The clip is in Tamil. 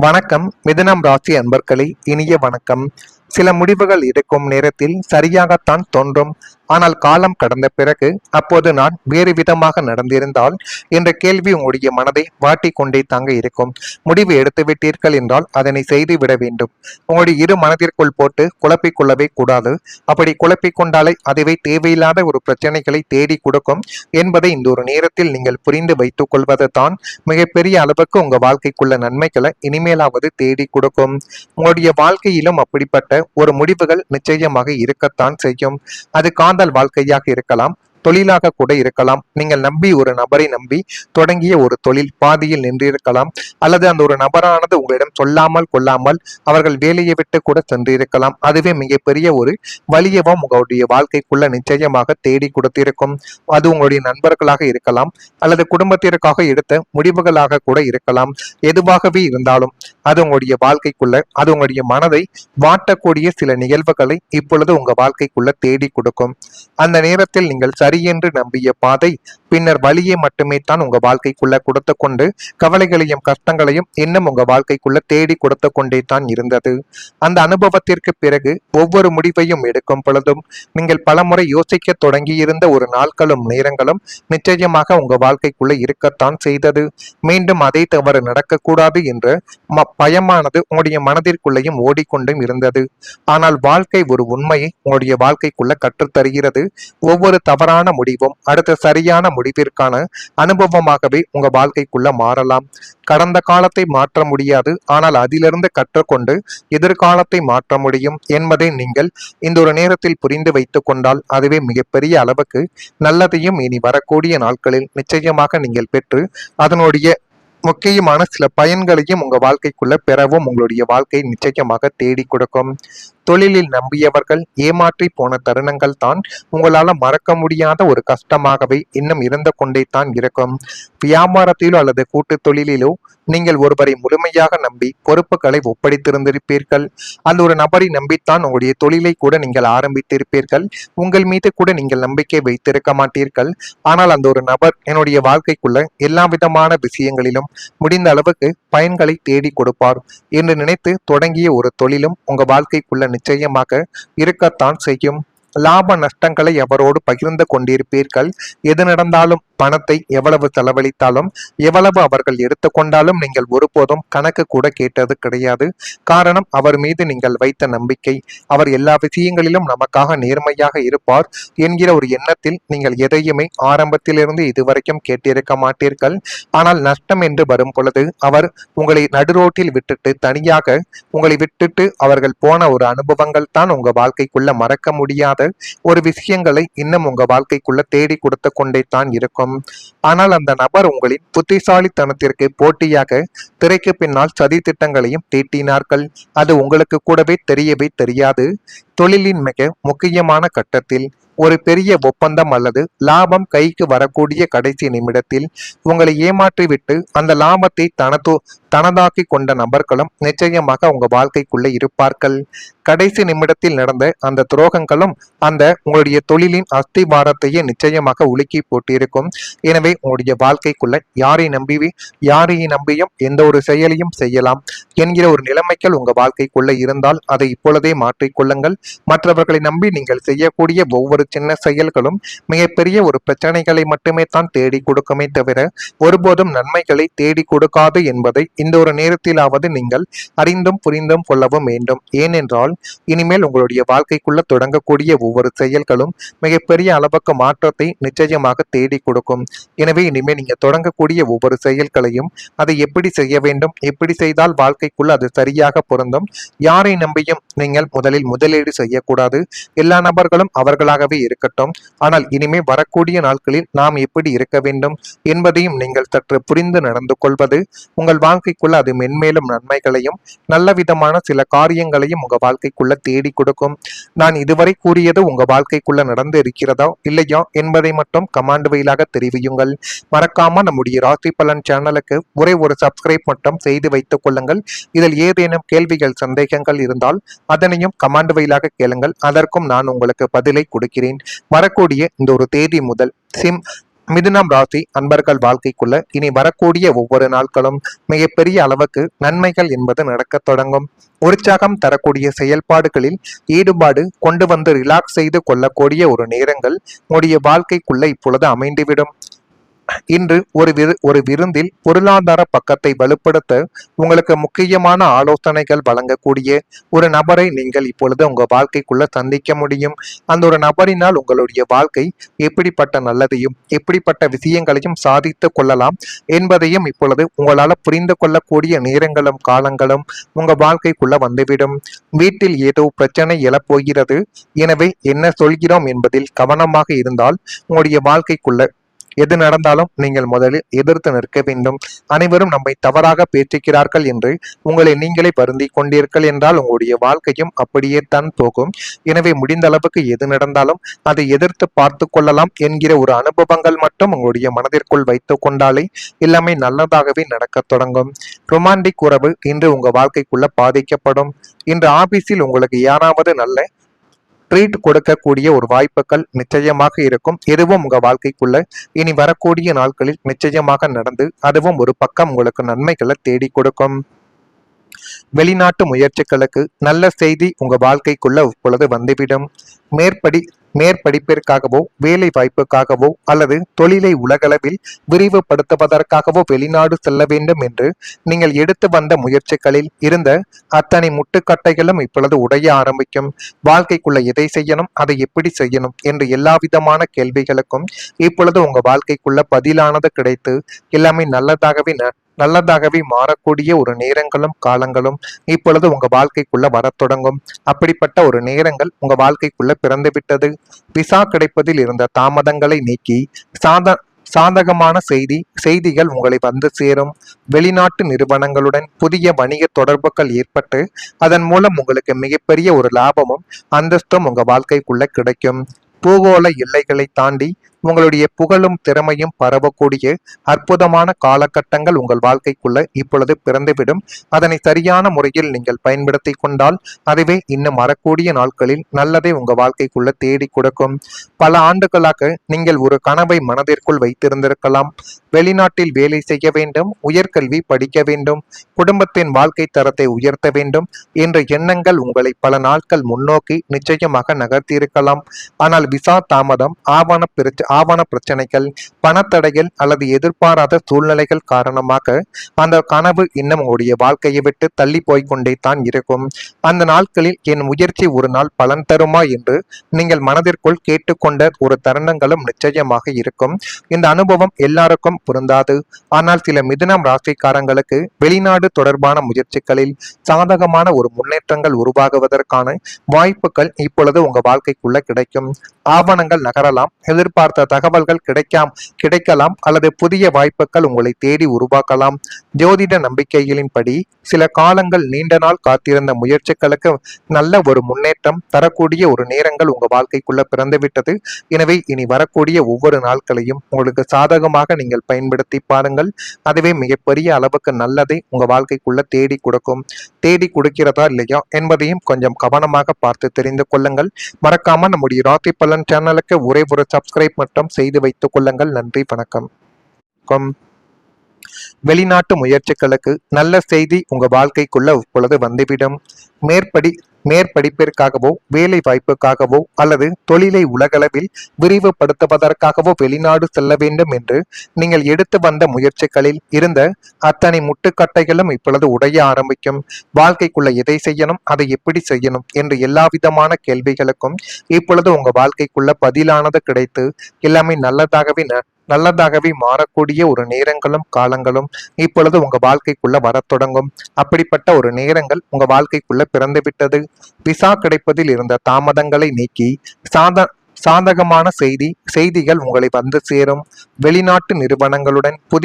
வணக்கம். மிதுனம் ராசி அன்பர்களே, இனிய வணக்கம். சில முடிவுகள் எடுக்கும் நேரத்தில் சரியாகத்தான் தோன்றும். ஆனால் காலம் கடந்த பிறகு அப்போது நான் வேறு விதமாக நடந்திருந்தால் என்ற கேள்வி உங்களுடைய மனதை வாட்டி கொண்டே தாங்க இருக்கும். முடிவு எடுத்து விட்டீர்கள் என்றால் அதனை செய்து விட வேண்டும். உங்களுடைய இரு மனதிற்குள் போட்டு குழப்பிக் கொள்ளவே கூடாது. அப்படி குழப்பிக் கொண்டாலே அதுவே தேவையில்லாத ஒரு பிரச்சனைகளை தேடி கொடுக்கும் என்பதை இந்த ஒரு நேரத்தில் நீங்கள் புரிந்து வைத்துக் கொள்வது தான் மிகப்பெரிய அளவுக்கு உங்க வாழ்க்கைக்குள்ள நன்மைகளை இனிமேலாவது தேடி கொடுக்கும். உங்களுடைய வாழ்க்கையிலும் அப்படிப்பட்ட ஒரு முடிவுகள் நிச்சயமாக இருக்கத்தான் செய்யும். அது காதல் வாழ்க்கையாக இருக்கலாம், தொழிலாக கூட இருக்கலாம். நீங்கள் நம்பி ஒரு நபரை நம்பி தொடங்கிய ஒரு தொழில் பாதியில் நின்றிருக்கலாம், அல்லது அந்த ஒரு நபரானது உங்களிடம் சொல்லாமல் கொள்ளாமல் அவர்கள் வேலையை விட்டு கூட சென்றிருக்கலாம். அதுவே மிகப்பெரிய ஒரு வலியவும் உங்களுடைய வாழ்க்கைக்குள்ள நிச்சயமாக தேடி கொடுத்திருக்கும். அது உங்களுடைய நண்பர்களாக இருக்கலாம், அல்லது குடும்பத்திற்காக எடுத்த முடிவுகளாக கூட இருக்கலாம். எதுவாகவே இருந்தாலும் அது உங்களுடைய வாழ்க்கைக்குள்ள, அது உங்களுடைய மனதை வாட்டக்கூடிய சில நிகழ்வுகளை இப்பொழுது உங்க வாழ்க்கைக்குள்ள தேடி கொடுக்கும். அந்த நேரத்தில் நீங்கள் சரி என்று நம்பிய பாதை பின்னர் வழியை மட்டுமே தான் உங்க வாழ்க்கைக்குள்ள கொடுத்து கொண்டு கவலைகளையும் கஷ்டங்களையும் இன்னும் உங்க வாழ்க்கைக்குள்ள தேடி கொடுத்து கொண்டே தான் இருந்தது. அந்த அனுபவத்திற்கு பிறகு ஒவ்வொரு முடிவையும் எடுக்கும் பொழுதும் நீங்கள் பலமுறை யோசிக்க தொடங்கி இருந்த ஒரு நாட்களும் நேரங்களும் நிச்சயமாக உங்க வாழ்க்கைக்குள்ள இருக்கத்தான் செய்தது. மீண்டும் அதே தவறு நடக்கக்கூடாது என்ற பயமானது உங்களுடைய மனதிற்குள்ளேயும் ஓடிக்கொண்டும் இருந்தது. ஆனால் வாழ்க்கை ஒரு உண்மையை உங்களுடைய வாழ்க்கைக்குள்ள கற்றுத்தருகிறது. ஒவ்வொரு தவறான முடிவும் அடுத்த சரியான முடிவிற்கான அனுபவமாகவே உங்க வாழ்க்கைக்குள்ள மாறலாம். கடந்த காலத்தை மாற்ற முடியாது, ஆனால் அதிலிருந்து கற்றுக்கொண்டு எதிர்காலத்தை மாற்ற முடியும் என்பதை நீங்கள் இந்த ஒரு நேரத்தில் புரிந்து வைத்துக் கொண்டால் அதுவே மிகப்பெரிய அளவுக்கு நல்லதையும் இனி வரக்கூடிய நாட்களில் நிச்சயமாக நீங்கள் பெற்று அதனுடைய முக்கியமான சில பயன்களையும் உங்க வாழ்க்கைக்குள்ள பெறவும் உங்களுடைய வாழ்க்கை நிச்சயமாக தேடி கொடுக்கும். தொழிலில் நம்பியவர்கள் ஏமாற்றி போன தருணங்கள் தான் உங்களால மறக்க முடியாத ஒரு கஷ்டமாகவே இன்னும் இருந்து கொண்டே தான் இருக்கும். வியாபாரத்திலோ அல்லது கூட்டு தொழிலிலோ நீங்கள் ஒருவரை முழுமையாக நம்பி பொறுப்புகளை ஒப்படைத்திருந்திருப்பீர்கள். அந்த ஒரு நபரை நம்பித்தான் உங்களுடைய தொழிலை கூட நீங்கள் ஆரம்பித்திருப்பீர்கள். உங்கள் மீது கூட நீங்கள் நம்பிக்கை வைத்திருக்க மாட்டீர்கள். ஆனால் அந்த ஒரு நபர் என்னுடைய வாழ்க்கைக்குள்ள எல்லா விதமான விஷயங்களிலும் முடிந்த அளவுக்கு பயன்களை தேடி கொடுப்பார் என்று நினைத்து தொடங்கிய ஒரு தொழிலும் உங்க வாழ்க்கைக்குள்ள நிச்சயமாக இருக்கத்தான் செய்யும். லாப நஷ்டங்களை அவரோடு பகிர்ந்து கொண்டிருப்பீர்கள். எது நடந்தாலும் பணத்தை எவ்வளவு செலவழித்தாலும் எவ்வளவு அவர்கள் எடுத்துக்கொண்டாலும் நீங்கள் ஒருபோதும் கணக்கு கூட கேட்டது கிடையாது. காரணம், அவர் மீது நீங்கள் வைத்த நம்பிக்கை. அவர் எல்லா விஷயங்களிலும் நமக்காக நேர்மையாக இருப்பார் என்கிற ஒரு எண்ணத்தில் நீங்கள் எதையுமே ஆரம்பத்திலிருந்து இதுவரைக்கும் கேட்டிருக்க மாட்டீர்கள். ஆனால் நஷ்டம் என்று வரும் பொழுது அவர் உங்களை நடுரோட்டில் விட்டுட்டு தனியாக உங்களை விட்டுட்டு அவர்கள் போன ஒரு அனுபவங்கள் தான் உங்க வாழ்க்கைக்குள்ள மறக்க முடியாத ஒரு விஷயங்களை இன்னும் உங்க வாழ்க்கைக்குள்ள தேடி கொடுத்து கொண்டே தான் இருக்கும். ஆனால் அந்த நபர் உங்களின் புத்திசாலித்தனத்திற்கு போட்டியாக திரைக்கு பின்னால் சதி திட்டங்களையும் தீட்டினார்கள். அது உங்களுக்கு கூடவே தெரியவே தெரியாது. தொழிலின் மிக முக்கியமான கட்டத்தில் ஒரு பெரிய ஒப்பந்தம் அல்லது லாபம் கைக்கு வரக்கூடிய கடைசி நிமிடத்தில் உங்களை ஏமாற்றிவிட்டு அந்த லாபத்தை தனதாக்கி கொண்ட நபர்களும் நிச்சயமாக உங்க வாழ்க்கைக்குள்ளே இருப்பார்கள். கடைசி நிமிடத்தில் நடந்த அந்த துரோகங்களும் அந்த உங்களுடைய தொழிலின் அஸ்திவாரத்தையே நிச்சயமாக உலுக்கி போட்டிருக்கும். எனவே உங்களுடைய வாழ்க்கைக்குள்ள யாரை நம்பியும் எந்த ஒரு செயலையும் செய்யலாம் என்கிற ஒரு நிலைமைகள் உங்க வாழ்க்கைக்குள்ள இருந்தால் அதை இப்பொழுதே மாற்றிக்கொள்ளுங்கள். மற்றவர்களை நம்பி நீங்கள் செய்யக்கூடிய ஒவ்வொரு சின்ன செயல்களும் மிகப்பெரிய ஒரு பிரச்சனைகளை மட்டுமே தான் தேடி கொடுக்குமே தவிர ஒருபோதும் நன்மைகளை தேடி கொடுக்காது என்பதை இந்த ஒரு நேரத்திலாவது நீங்கள் அறிந்தும் புரிந்தும் கொள்ளவும் வேண்டும். ஏனென்றால் இனிமேல் உங்களுடைய வாழ்க்கைக்குள்ள தொடங்கக்கூடிய ஒவ்வொரு செயல்களும் மிகப்பெரிய அளவுக்கு மாற்றத்தை நிச்சயமாக தேடி கொடுக்கும். எனவே இனிமேல் நீங்க தொடங்கக்கூடிய ஒவ்வொரு செயல்களையும் அதை எப்படி செய்ய வேண்டும், எப்படி செய்தால் வாழ்க்கைக்குள்ள அது சரியாக பொருந்தும், யாரை நம்பியும் நீங்கள் முதலீடு செய்யக்கூடாது. எல்லா நபர்களும் அவர்களாகவே இருக்கட்டும். ஆனால் இனிமே வரக்கூடிய நாட்களில் நாம் எப்படி இருக்க வேண்டும் என்பதையும் நீங்கள் சற்று புரிந்து நடந்து கொள்வது உங்கள் வாழ்க்கைக்குள்ள அது மென்மேலும் நன்மைகளையும் நல்ல விதமான சில காரியங்களையும் உங்க வாழ்க்கைக்குள்ள தேடி கொடுக்கும். நான் இதுவரை கூறியது உங்க வாழ்க்கைக்குள்ள நடந்து இருக்கிறதா இல்லையா என்பதை மட்டும் கமாண்ட் வழியாக தெரிவியுங்கள். மறக்காம நம்முடைய ராசி பலன் சேனலுக்கு ஒரு சப்ஸ்கிரைப் மட்டும் செய்து வைத்துக் கொள்ளுங்கள். இதில் ஏதேனும் கேள்விகள் சந்தேகங்கள் இருந்தால் அதனையும் கமாண்ட் வழியாக கேளுங்கள். அதற்கும் நான் உங்களுக்கு பதிலை கொடுக்கிறேன். வரக்கூடிய இந்த ஒரு தேதி முதல் மிதுனம் ராசி அன்பர்கள் வாழ்க்கைக்குள்ள இனி வரக்கூடிய ஒவ்வொரு நாட்களும் மிகப்பெரிய அளவுக்கு நன்மைகள் என்பது நடக்கத் தொடங்கும். உற்சாகம் தரக்கூடிய செயல்பாடுகளில் ஈடுபாடு கொண்டு வந்து ரிலாக்ஸ் செய்து கொள்ளக்கூடிய ஒரு நேரங்கள் உங்களுடைய வாழ்க்கைக்குள்ள இப்பொழுது அமைந்துவிடும். இன்று ஒரு விருந்தில் பொருளாதார பக்கத்தை வலுப்படுத்த உங்களுக்கு முக்கியமான ஆலோசனைகள் வழங்கக்கூடிய ஒரு நபரை நீங்கள் இப்பொழுது உங்க வாழ்க்கைக்குள்ள சந்திக்க முடியும். அந்த ஒரு நபரினால் உங்களுடைய வாழ்க்கை எப்படிப்பட்ட நல்லதையும் எப்படிப்பட்ட விஷயங்களையும் சாதித்து கொள்ளலாம் என்பதையும் இப்பொழுது உங்களால புரிந்து கொள்ளக்கூடிய நேரங்களும் காலங்களும் உங்க வாழ்க்கைக்குள்ள வந்துவிடும். வீட்டில் ஏதோ பிரச்சனை எழப்போகிறது, எனவே என்ன சொல்கிறோம் என்பதில் கவனமாக இருந்தால் உங்களுடைய வாழ்க்கைக்குள்ள எது நடந்தாலும் நீங்கள் முதலில் எதிர்த்து நிற்க வேண்டும். அனைவரும் நம்மை தவறாக பேசுகிறார்கள் என்று உங்களை நீங்களே வருந்தி கொண்டீர்கள் என்றால் உங்களுடைய வாழ்க்கையும் அப்படியே தான் போகும். எனவே முடிந்த அளவுக்கு எது நடந்தாலும் அதை எதிர்த்து பார்த்து கொள்ளலாம் என்கிற ஒரு அனுபவங்கள் மட்டும் உங்களுடைய மனதிற்குள் வைத்துக் கொண்டாலே எல்லாமே நல்லதாகவே நடக்க தொடங்கும். ரொமான்டிக் உறவு இன்று உங்க வாழ்க்கைக்குள்ள பாதிக்கப்படும். இன்று ஆபீஸில் உங்களுக்கு யாராவது நல்ல ட்ரீட் கொடுக்கக்கூடிய ஒரு வாய்ப்புகள் நிச்சயமாக இருக்கும். எதுவும் உங்க வாழ்க்கைக்குள்ள இனி வரக்கூடிய நாட்களில் நிச்சயமாக நடந்து அதுவும் ஒரு பக்கம் உங்களுக்கு நன்மைகளை தேடி கொடுக்கும். வெளிநாட்டு முயற்சிகளுக்கு நல்ல செய்தி உங்க வாழ்க்கைக்குள்ள இப்பொழுது வந்துவிடும். மேற்படிப்பிற்காகவோ வேலை வாய்ப்புக்காகவோ அல்லது தொழிலை உலகளவில் விரிவுபடுத்துவதற்காகவோ வெளிநாடு செல்ல வேண்டும் என்று நீங்கள் எடுத்து வந்த முயற்சிகளில் இருந்த அத்தனை முட்டுக்கட்டைகளும் இப்பொழுது உடைய ஆரம்பிக்கும். வாழ்க்கைக்குள்ள எதை செய்யணும், அதை எப்படி செய்யணும் என்று எல்லா விதமான கேள்விகளுக்கும் இப்பொழுது உங்க வாழ்க்கைக்குள்ள பதிலானது கிடைத்து எல்லாமே நல்லதாகவே மாறக்கூடிய ஒரு நேரங்களும் காலங்களும் இப்பொழுது உங்க வாழ்க்கைக்குள்ள வரத் தொடங்கும். அப்படிப்பட்ட ஒரு நேரங்கள் உங்க வாழ்க்கைக்குள்ள பிறந்து விட்டது. விசா கிடைப்பதில் இருந்த தாமதங்களை நீக்கி சாதகமான செய்திகள் உங்களை வந்து சேரும். வெளிநாட்டு நிறுவனங்களுடன் புதிய வணிக தொடர்புகள் ஏற்பட்டு அதன் மூலம் உங்களுக்கு மிகப்பெரிய ஒரு லாபமும் அந்தஸ்தும் உங்க வாழ்க்கைக்குள்ள கிடைக்கும். பூகோள எல்லைகளை தாண்டி உங்களுடைய புகழும் திறமையும் பரவக்கூடிய அற்புதமான காலகட்டங்கள் உங்கள் வாழ்க்கைக்குள்ள இப்பொழுது பிறந்துவிடும். அதனை சரியான முறையில் நீங்கள் பயன்படுத்தி கொண்டால் அதுவே இன்னும் வரக்கூடிய நாட்களில் நல்லதை உங்க வாழ்க்கைக்குள்ள தேடி கொடுக்கும். பல ஆண்டுகளாக நீங்கள் ஒரு கனவை மனதிற்குள் வைத்திருந்திருக்கலாம். வெளிநாட்டில் வேலை செய்ய வேண்டும், உயர்கல்வி படிக்க வேண்டும், குடும்பத்தின் வாழ்க்கை தரத்தை உயர்த்த வேண்டும் என்ற எண்ணங்கள் உங்களை பல நாட்கள் முன்னோக்கி நிச்சயமாக நகர்த்தியிருக்கலாம். ஆனால் விசா தாமதம், ஆவண பிரச்சனைகள், பணத்தடைகள் அல்லது எதிர்பாராத சூழ்நிலைகள் காரணமாக அந்த கனவு இன்னும் உங்களுடைய வாழ்க்கையை விட்டு தள்ளி போய்கொண்டே தான் இருக்கும். அந்த நாட்களில் என் முயற்சி ஒரு நாள் பலன் தருமா என்று நீங்கள் மனதிற்குள் கேட்டுக்கொண்ட ஒரு தருணங்களும் நிச்சயமாக இருக்கும். இந்த அனுபவம் எல்லாருக்கும் பொருந்தாது. ஆனால் சில மிதுனம் ராசிக்காரங்களுக்கு வெளிநாடு தொடர்பான முயற்சிகளில் சாதகமான ஒரு முன்னேற்றங்கள் உருவாகுவதற்கான வாய்ப்புகள் இப்பொழுது உங்க வாழ்க்கைக்குள்ள கிடைக்கும். ஆவணங்கள் நகரலாம், எதிர்பார்த்த தகவல்கள் கிடைக்கலாம் அல்லது புதிய வாய்ப்புகள் உங்களை தேடி உருவாக்கலாம். ஜோதிட நம்பிக்கைகளின்படி சில காலங்கள் நீண்ட நாள் காத்திருந்த முயற்சிகளுக்கு நல்ல ஒரு முன்னேற்றம் தரக்கூடிய ஒரு நேரங்கள் உங்க வாழ்க்கைக்குள்ள பிறந்துவிட்டது. எனவே இனி வரக்கூடிய ஒவ்வொரு நாட்களையும் உங்களுக்கு சாதகமாக நீங்கள் பயன்படுத்தி பாருங்கள். அதுவே மிகப்பெரிய அளவுக்கு நல்லதை உங்க வாழ்க்கைக்குள்ள தேடி கொடுக்கிறதா இல்லையா என்பதையும் கொஞ்சம் கவனமாக பார்த்து தெரிந்து கொள்ளுங்கள். மறக்காம நம்முடைய ராசி பலன் சேனலுக்கு ஒரே ஒரு சப்ஸ்கிரைப் மட்டும் செய்து வைத்துக் கொள்ளுங்கள். நன்றி, வணக்கம். வெளிநாட்டு முயற்சிகளுக்கு நல்ல செய்தி உங்க வாழ்க்கைக்குள்ள இப்பொழுது வந்துவிடும். மேற்படிப்பிற்காகவோ வேலை வாய்ப்புக்காகவோ அல்லது தொழிலை உலகளவில் விரிவுபடுத்துவதற்காகவோ வெளிநாடு செல்ல வேண்டும் என்று நீங்கள் எடுத்து வந்த முயற்சிகளில் இருந்த அத்தனை முட்டுக்கட்டைகளும் இப்பொழுது உடைய ஆரம்பிக்கும். வாழ்க்கைக்குள்ள எதை செய்யணும், அதை எப்படி செய்யணும் என்று எல்லா விதமான கேள்விகளுக்கும் இப்பொழுது உங்க வாழ்க்கைக்குள்ள பதிலானது கிடைத்து எல்லாமே நல்லதாகவே மாறக்கூடிய ஒரு நேரங்களும் காலங்களும் இப்பொழுது உங்க வாழ்க்கைக்குள்ள வரத் தொடங்கும். அப்படிப்பட்ட ஒரு நேரங்கள் உங்க வாழ்க்கைக்குள்ள பிறந்துவிட்டது. விசா கிடைப்பதில் இருந்த தாமதங்களை நீக்கி சாதகமான செய்திகள் உங்களை வந்து சேரும். வெளிநாட்டு நிறுவனங்களுடன் புதிய